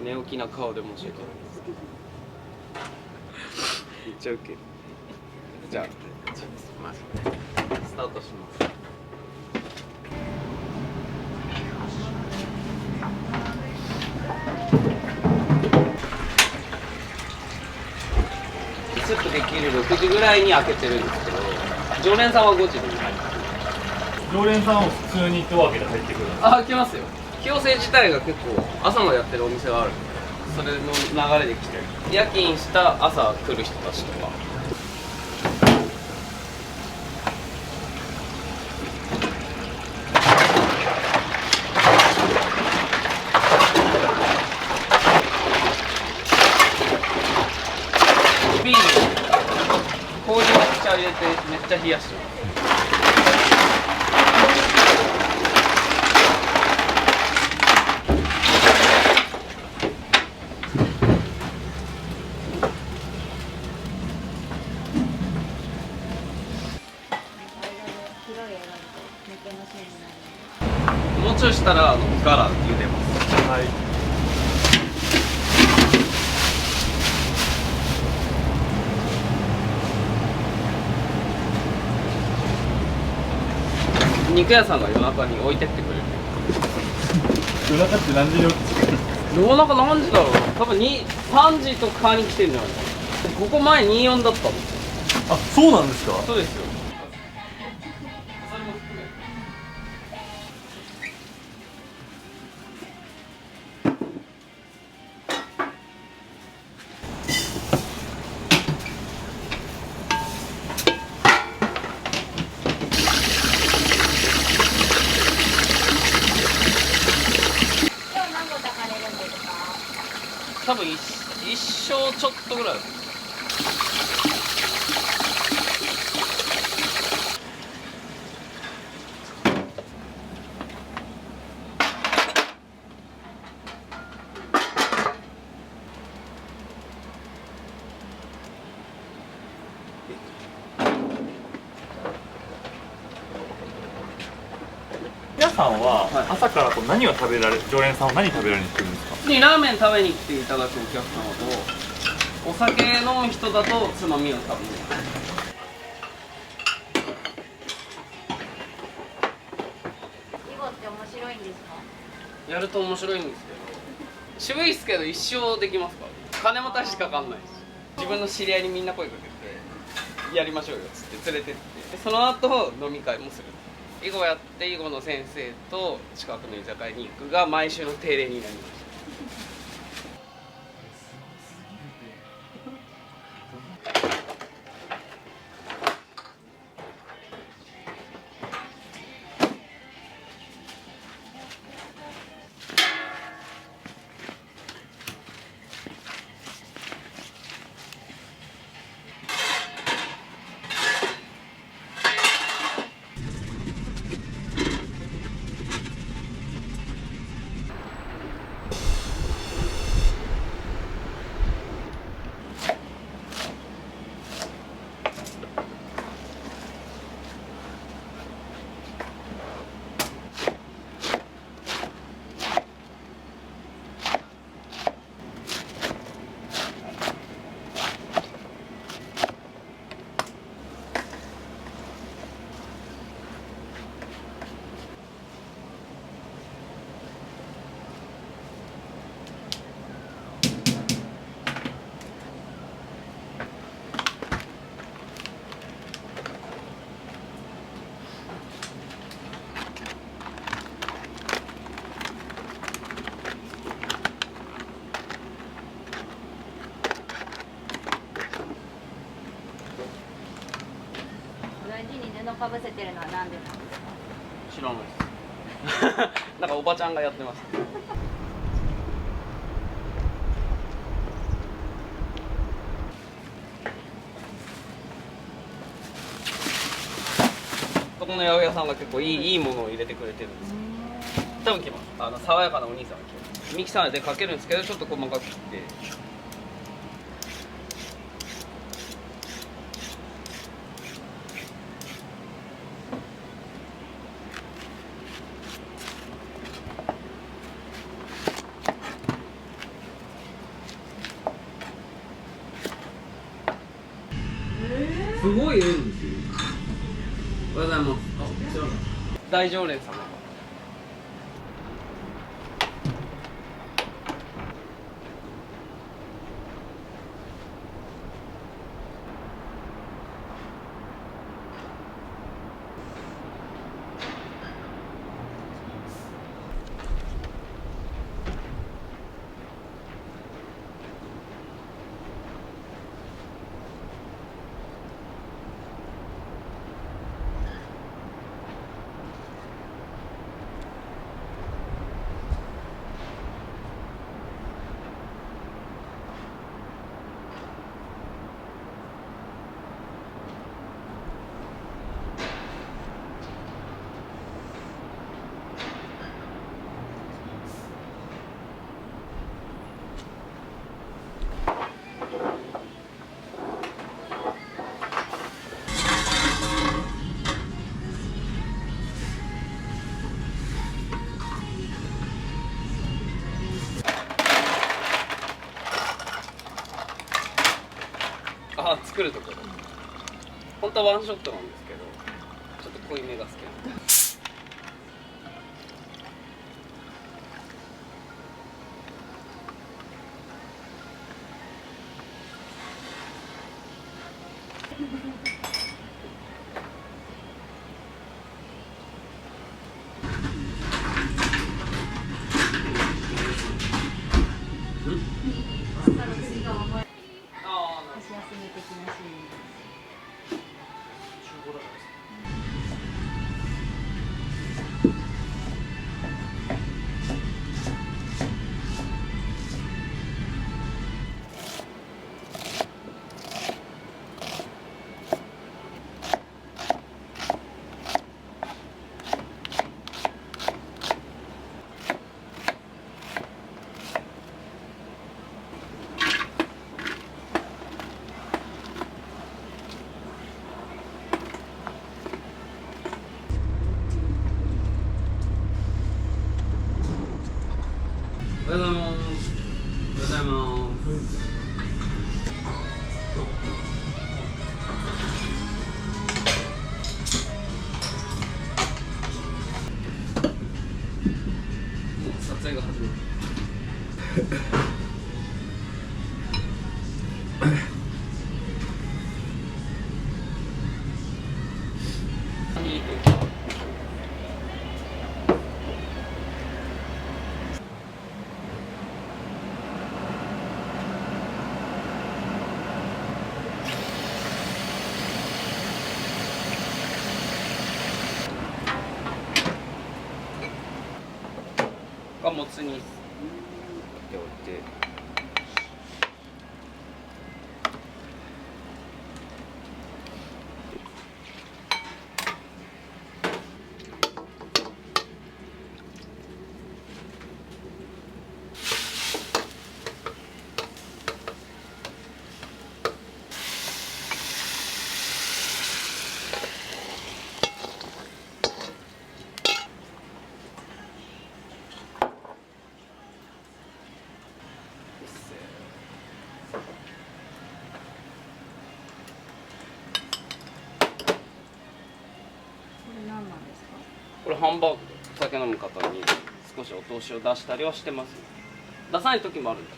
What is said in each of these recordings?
寝起きな顔で申し訳ないです。めっちゃウケる。じゃあまずスタートします。スッとできる6時ぐらいに開けてるんですけど、常連さんは5時に入ってくる。常連さんは普通にドア開けて入ってくる。あ、来ますよ。清瀬自体が結構朝までやってるお店があるんで、それの流れで来てる。夜勤した朝来る人たちとか。ビール氷抹茶入れてめっちゃ冷やしてます。もうちょいしたらガラ茹でます。はい。肉屋さんが夜中に置いてってくれる。夜中って何時に起きてくる？夜中何時だろう。多分3時とかに来てるんじゃないかな。ここ前24だったんですよ。あ、そうなんですか？そうですよ。多分一生ちょっとぐらい。皆さんは朝からこう何を食べられる、常連さんは何食べられに来るんですか？にラーメン食べに来ていただくお客様と、お酒飲む人だとつまみを食べに。囲碁って面白いんですか？やると面白いんですけど、渋いっすけど一生できますから。金も大してかかんないし、自分の知り合いにみんな声かけてやりましょうよっつって連れてって、その後飲み会もする。囲碁やって囲碁の先生と近くの居酒屋に行くが毎週の定例になりました。布かぶせてるのはなんでなんですか？知らないです。なんかおばちゃんがやってます。ここの八百屋さんが結構いいものを入れてくれてるんですよ。多分来ます。爽やかなお兄さんが来ます。ミキサーでかけるんですけど、ちょっと細かく切って。すごい縁ですよ。おはようございます。大常連様が。あ、作るところ本当はワンショットなんですけど、ちょっと濃いめが好きなんで。箸休め的なシーン。おはようございます。おはようございます。撮影が始まる。がもつにっておいて、これハンバーグでお酒飲む方に少しお通しを出したりはしてます、ね、出さない時もあるんだ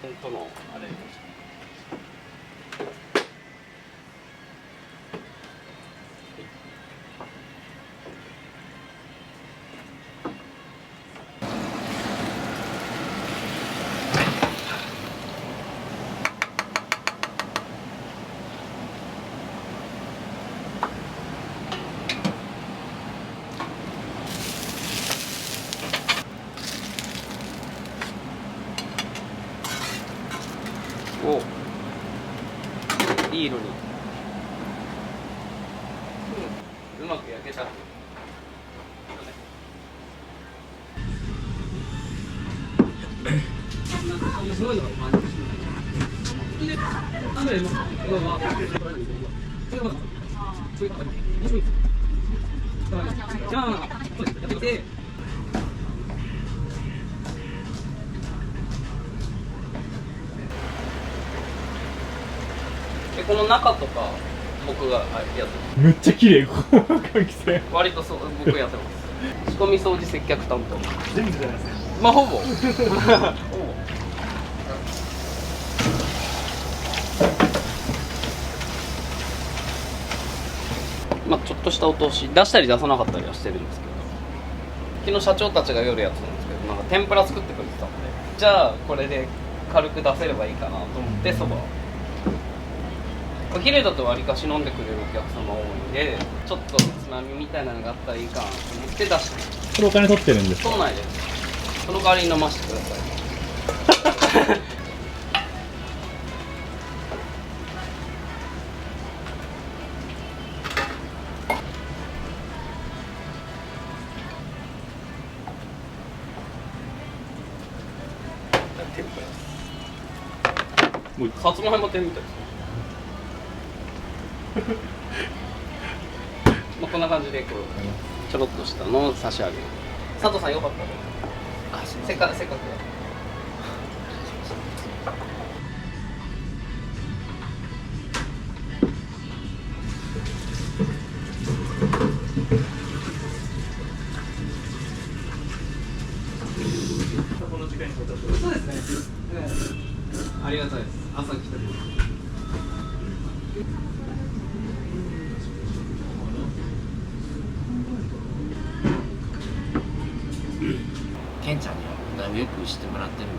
けど、本当のあれお、いい色に、うまく焼けた。すごいのが回ってしじゃあ、やってみて。この中とか僕がやってます。めっちゃ綺麗ここ換気扇割とそう僕やってます。仕込み掃除接客担当。全部じゃないですか。まあほぼ。ほぼ。まあちょっとしたお通し出したり出さなかったりはしてるんですけど、昨日社長たちが夜やってたんですけど、なんか天ぷら作ってくれてたんで、じゃあこれで軽く出せればいいかなと思ってそば。お昼だとわりかし飲んでくれるお客様多いんで、ちょっとつまみみたいなのがあったらいいかなと思って出してます。これお金取ってるんですか？そうないです。その代わりに飲ませてください。天ぷらもうさつまいも天みたいです。まあこんな感じでこうちょろっとしたのを差し上げる。佐藤さんよかったら。せっかくだ。この時間に到達。そうですね。ありがたいです。朝来てくれて。ケンちゃんにはだいぶよくしてもらってるので、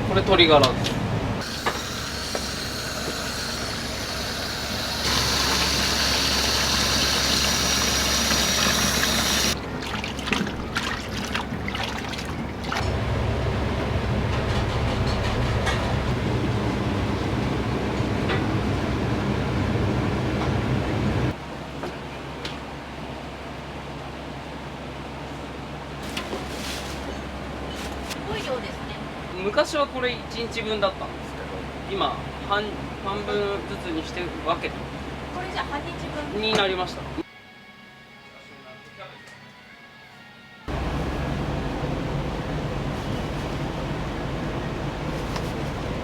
これ鶏ガラです。すごい量ですね。昔はこれ1日分だったんですけど、今半分ずつにして分けてこれじゃ半日分。になりました。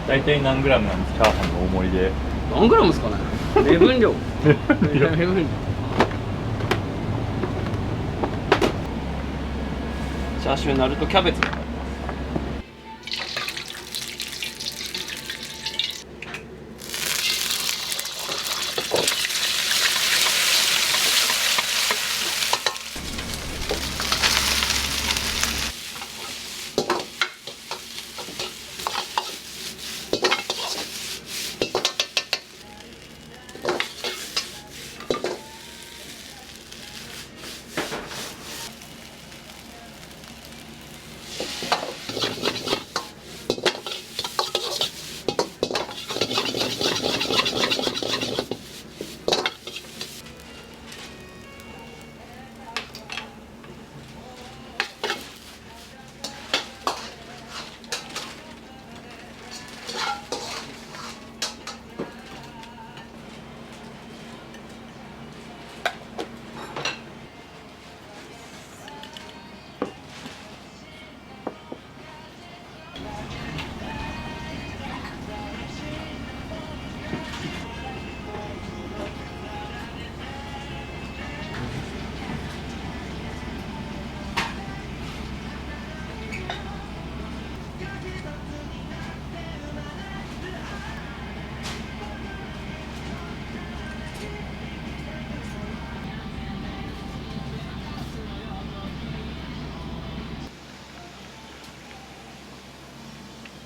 大体何グラムなんですか？チャーハンの大盛りで。何グラムですかね。目分量。目分量。チャーシューになるとキャベツが入ります。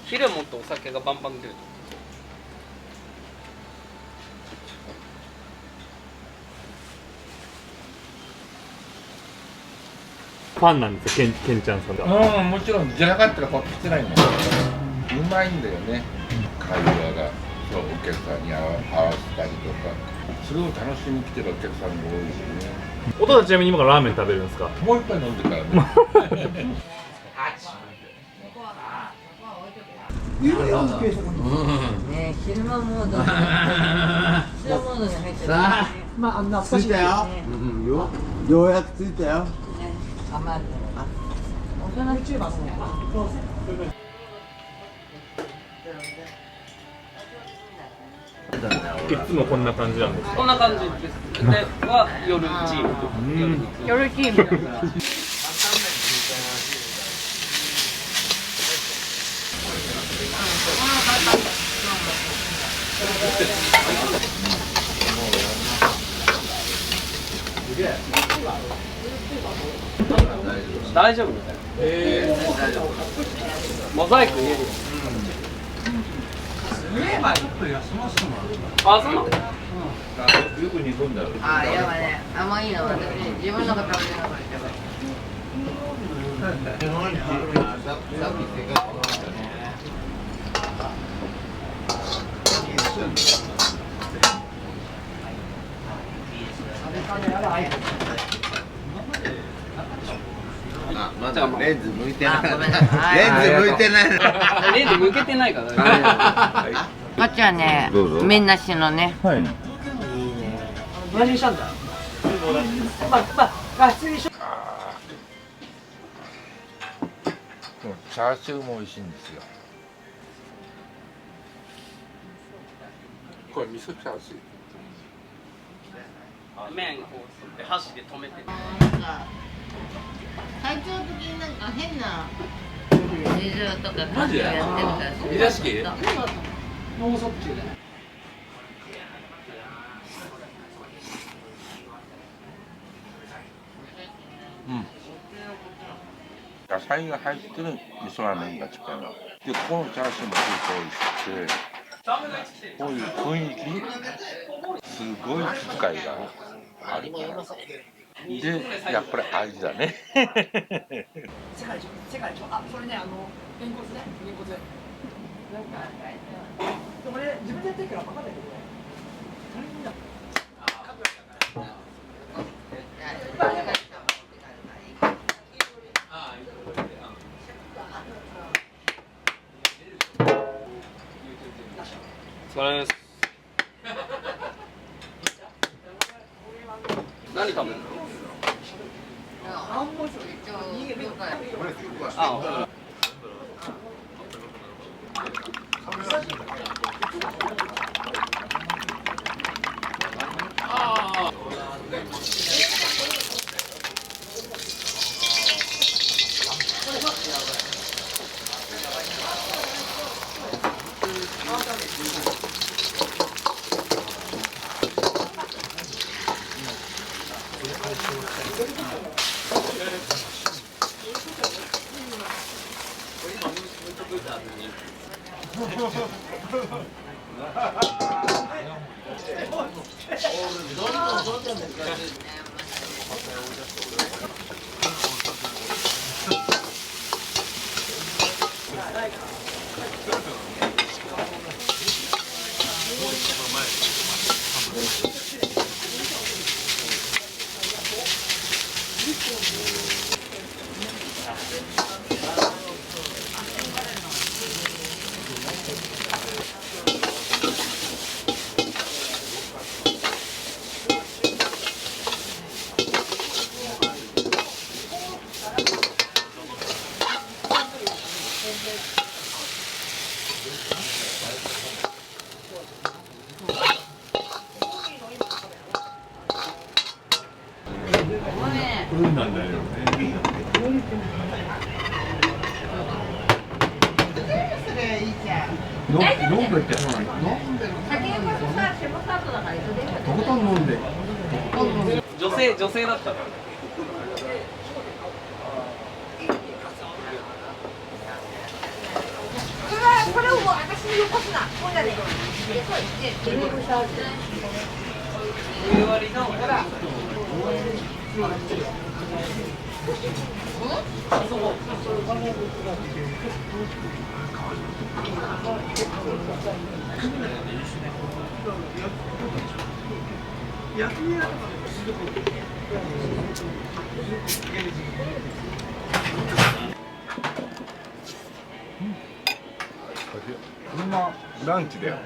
昼もっとお酒がバンバン出る。ファンなんですよ、ケンちゃんさんが。もちろんじゃなかったらこっちないもん。うまいんだよね、会話が。そう、お客さんに合わせたりとか、それを楽しみに来てるお客さんも多いしね。お父さんちなみに今からラーメン食べるんですか？もう一杯飲んでからね。ね、昼間モードに入ってる。さあ、まあ、懐着かしいいたよ。ようやく着いたよ。甘い。大人 YouTuber ですね。いつもこんな感じなんですか？こんな感じです。では夜チーム。夜チーム。大丈夫みたいな。モザイク入れるよ。あ、そうなの？よく煮込んだら。あ、やばいね。甘いの私、自分のが食べてなかった。あ、まだレンズ向いてない。あ、ごめんなさい。レンズ向いてない。レンズ向けてないからね。こっちはねどうぞ、麺なしのね。はい。同じにしたんだ。チャーシューも美味しいんですよ。これ味噌チャーシュー。麺こう箸で止めて。体調的になんか変な事情とか感じやってるから。見出し系？脳卒中だよ。野菜が入ってる味噌ラーメンが近いの。で、ここのチャーシューもすごく美味しくて、こういう雰囲気、すごい気遣いがあるから。で、やっぱり味だね。世界一、世界一。あ、それね、げんこつね、げんこつ。なんか、でもね、自分でやってるから分かんないけど、それみんな。それです。何食べるの？あ、そうなんだよね。飲んでってそうなの？とことん飲んで。女性だったら。これを私によこすな。こうだね。上割りのほら。焼き目が今ランチでやっ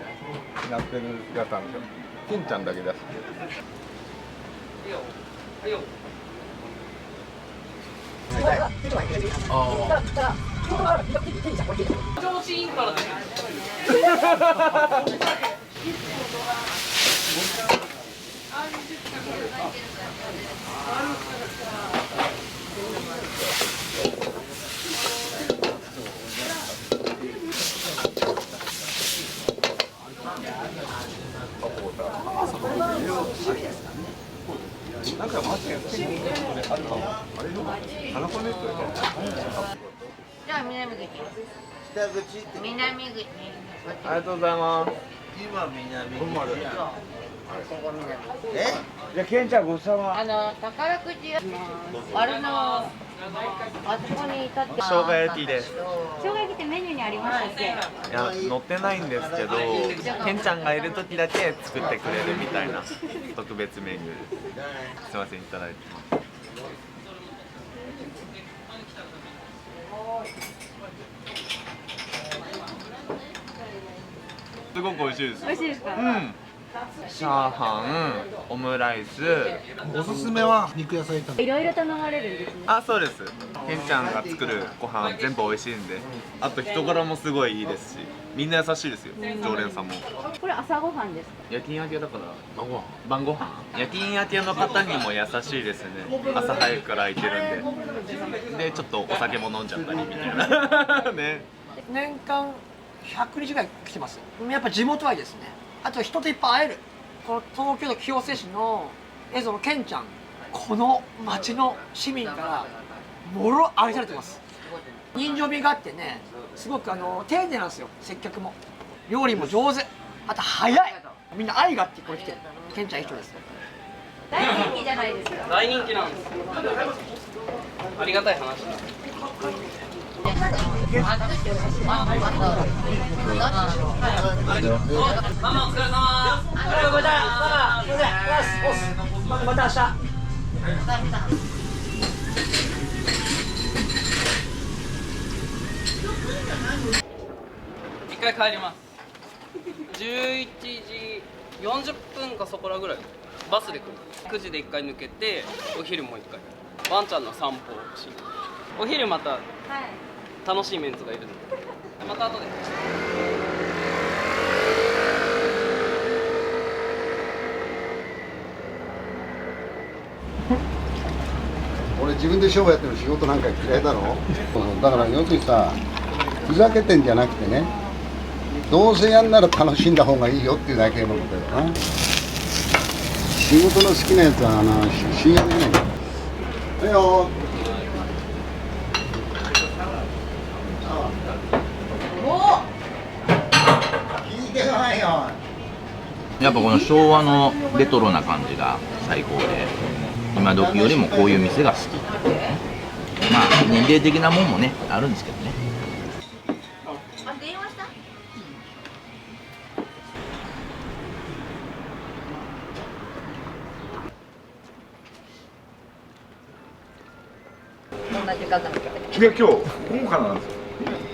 てるやつなんですよ。ケンちゃんだけです。調子いいからね。なんかマジであるかも。あれよ。花子ネットで。じゃあ南口。北口って南口。ありがとうございます。今南ほんまで。ここ南。えじゃあケンちゃんごちそうさ宝くじ屋あれのあそこにいたって。生姜焼きです。生姜焼きってメニューにありましたっけ？いや載ってないんですけど、ケンちゃんがいる時だけ作ってくれるみたいな特別メニューです。すいません、いただいてます。すごく美味しいです。美味しいですか？うん。チャーハン、オムライス。おすすめは肉野菜炒め。いろいろ頼まれるんですね。あ、そうです。ケンちゃんが作るご飯全部美味しいんで、あと人柄もすごいいいですし、みんな優しいですよ。常連さんも。これ朝ごはんですか？夜勤明けだから晩ご飯。夜勤明けの方にも優しいですね。朝早くから空いてるんで、でちょっとお酒も飲んじゃったりみたいなね。年間100日ぐらい来てます。やっぱ地元愛ですね。あと人といっぱい会える。この東京都清瀬市の映像のケンちゃん、この町の市民からもろ愛されてます。人情味があってね、すごく丁寧なんですよ。接客も料理も上手、あと早い。みんな愛があってこれ来てる。ケンちゃんいい人です。大人気じゃないですか。大人気なんですよ。ありがたい話。また明日。一回帰ります。11時40分かそこらぐらいバスで来る。9時で1回抜けて、お昼も1回ワンちゃんの散歩をしに。お昼また楽しいメンツがいるので、また後で。俺自分で商売やってる仕事なんか嫌いだろ。だから要するにさ、ふざけてんじゃなくてね、どうせやんなら楽しんだ方がいいよっていうだけのことだよな。仕事の好きなやつは信用できないんだよ。はいよ。聞いてないよ。やっぱこの昭和のレトロな感じが最高で、今時よりもこういう店が好き。まあ年齢的なもんもねあるんですけどね。あ、電話した？どんな時間なのか。で今日午後からなんですよ。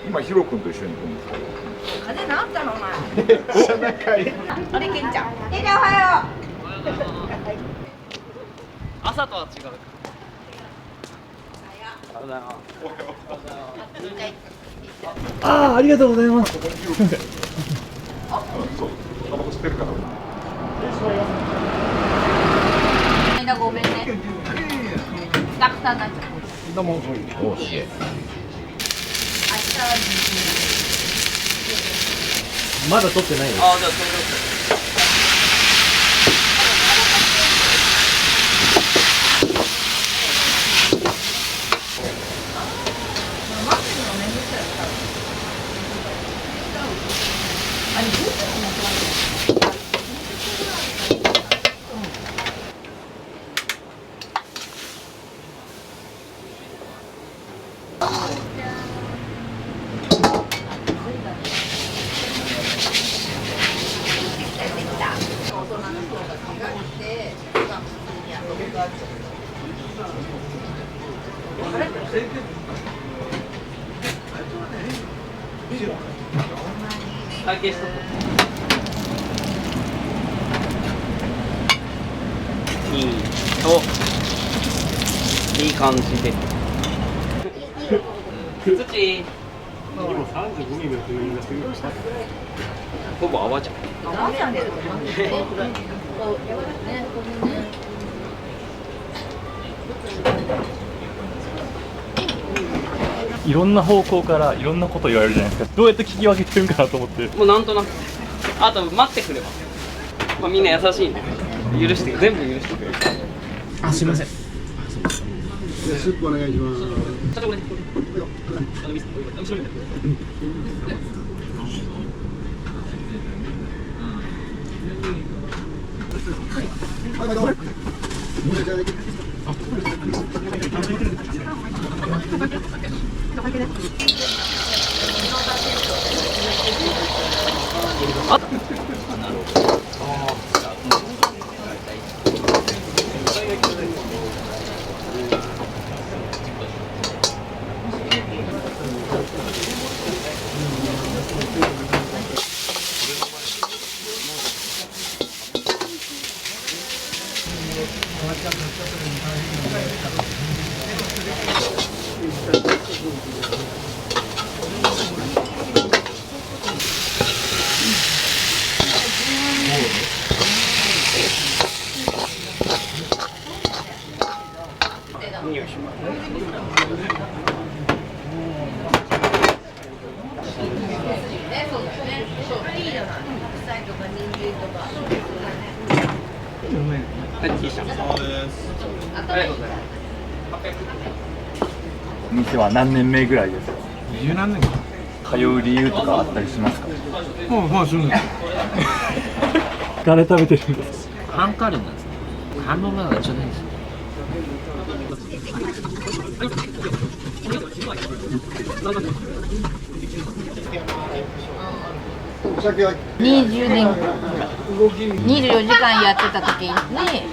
今ヒロ君と一緒に行くんですよ。風邪治ったのお前。あれケンちゃん。ケンちゃんおはよ朝とは違う。ありがとうございます。そう、タバコ吸ってるから。みんなごめんね。たくさんになっちゃう。どうも。おいしい。まだ撮ってないよ。ああ、じゃあそれ会計しとく。いい感じで。土。ほぼ泡じゃん。いろんな方向からいろんなこと言われるじゃないですか。どうやって聞き分けてるんかなと思って。もうなんとなく。あと待ってくれば。まあみんな優しいんで。許して全部許してくれる。あ、すいません。スープお願いします。店は何年目ぐらいですか十何年か通う理由とかあったりしますかまあするんですカレー食べてるんです半カレーなんですね半分まだちょうどいいんです20年24時間やってた時に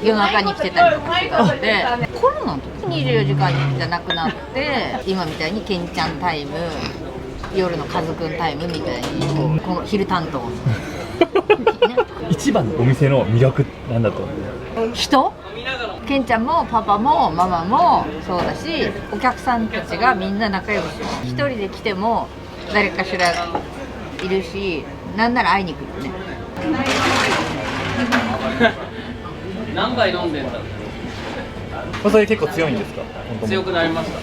夜中に来てたりとかしてコロナの時24時間じゃなくなって今みたいにケンちゃんタイム夜のカズくんタイムみたいにこの昼担当一番のお店の魅力なんだと思う人ケンちゃんもパパもママもそうだしお客さんたちがみんな仲良し一人で来ても誰かしらいるしなんなら会いに来るね何杯飲んでんだ。お酒結構強いんですか強くなりました。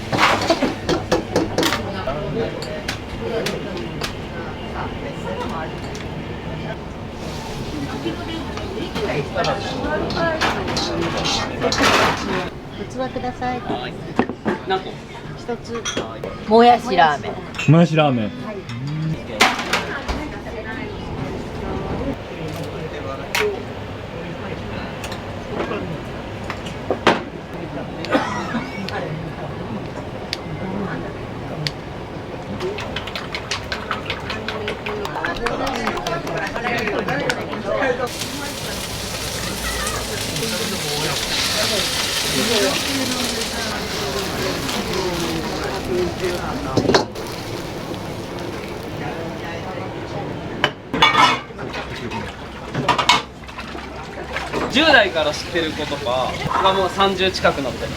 器ください何個？一つもやしラーメンもやしラーメン10代から知ってる子とかがもう30近くなったり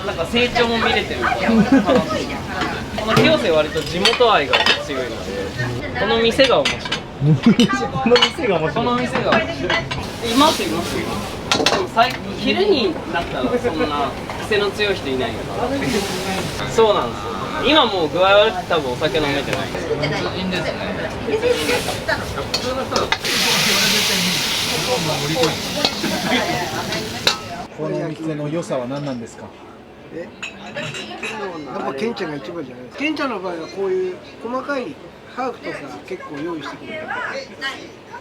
なんか成長も見れてるから楽しいこの清瀬割と地元愛が強いのでこの店が面白いこの店が面白いこの店が面白いいますでも昼になったらそんな癖の強い人いないからそうなんですよ今もう具合悪くて多分お酒飲めてないいいんですねこの店の良さは何なんですか。やっぱケンちゃんが一番じゃないですか。ケンちゃんの場合はこういう細かいハーフとか結構用意してくれる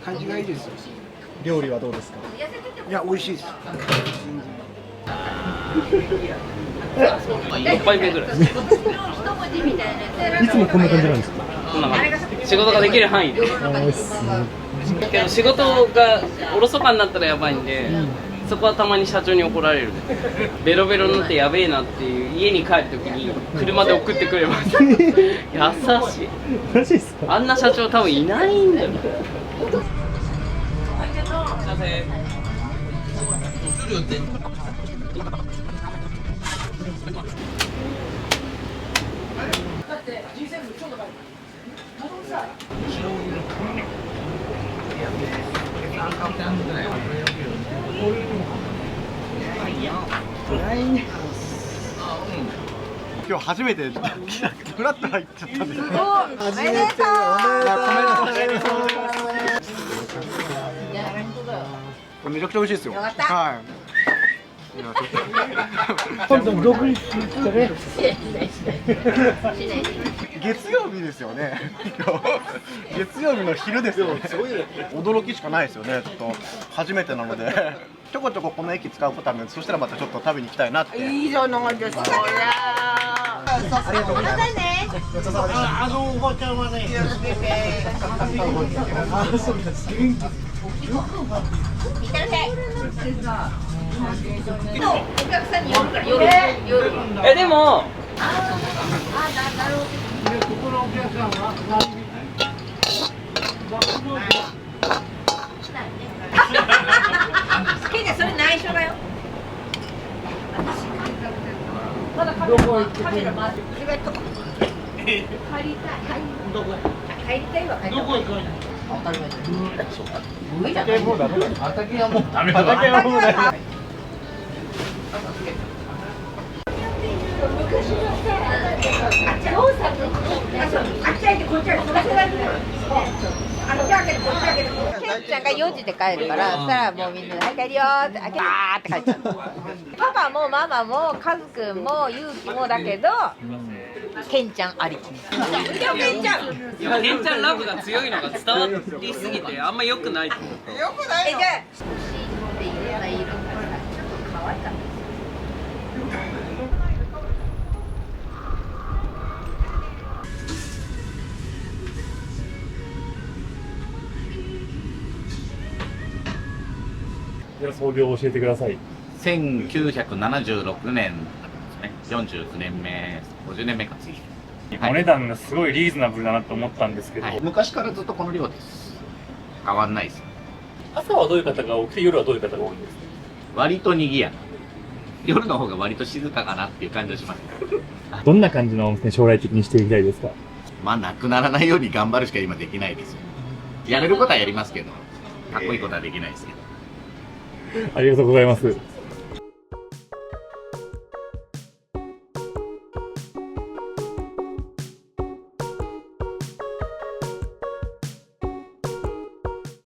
感じがいいですよ。料理はどうですか。いや美味しいです。6杯目ぐらいいつもこんな感じなんですかこんな感じ仕事ができる範囲でけど仕事がおろそかになったらやばいんでそこはたまに社長に怒られる。ベロベロになってやべえなっていう、家に帰るときに車で送ってくれます。優しい。マジですか？あんな社長多分いないんだよ。すいません。今日初めてフラッと入っちゃったんですよ。おめでとう。めちゃくちゃ美味しいですよ。よかったはい。月曜日ですよね。月曜日の昼ですよね。驚きしかないですよね。ちょっと初めてなので、ちょこちょここの駅使うことあるので、そしたらまたちょっと食べに行きたいなって。いいじゃないですか。ありがとうございます。ごちそうさまでした。あのおばちゃんはね。いってらっしゃい。お客さんによるから夜。でも好きでそれ内緒だよ。まだカメラ回って帰りたい。帰りたいわ。どこ行くの？当たり前だよ。畑はもうダメだ。畑はもうダメだ。畑はもうダメだ。ケンちゃんが4時で帰るから、そしたらもうみんなで「はい帰るよ」って「あーって帰っちゃう。パパもママもカズくんもユウキもだけど、ケンちゃんありき。ケンちゃん。今ケンちゃんラブが強いのが伝わりすぎてあんま良くない。よくないの。じゃあっていうような色がちょっと可愛かった。創業を教えてください。1976年ですね。49年目、50年目か。お値段がすごいリーズナブルだなと思ったんですけど、昔からずっとこの量です。変わんないです。朝はどういう方が多くて夜はどういう方が多いんですか？割と賑やか。夜の方が割と静かかなっていう感じがします。どんな感じのお店将来的にしていきたいですか？まあなくならないように頑張るしか今できないですよ。やれることはやりますけど、かっこいいことはできないですけど。ありがとうございます。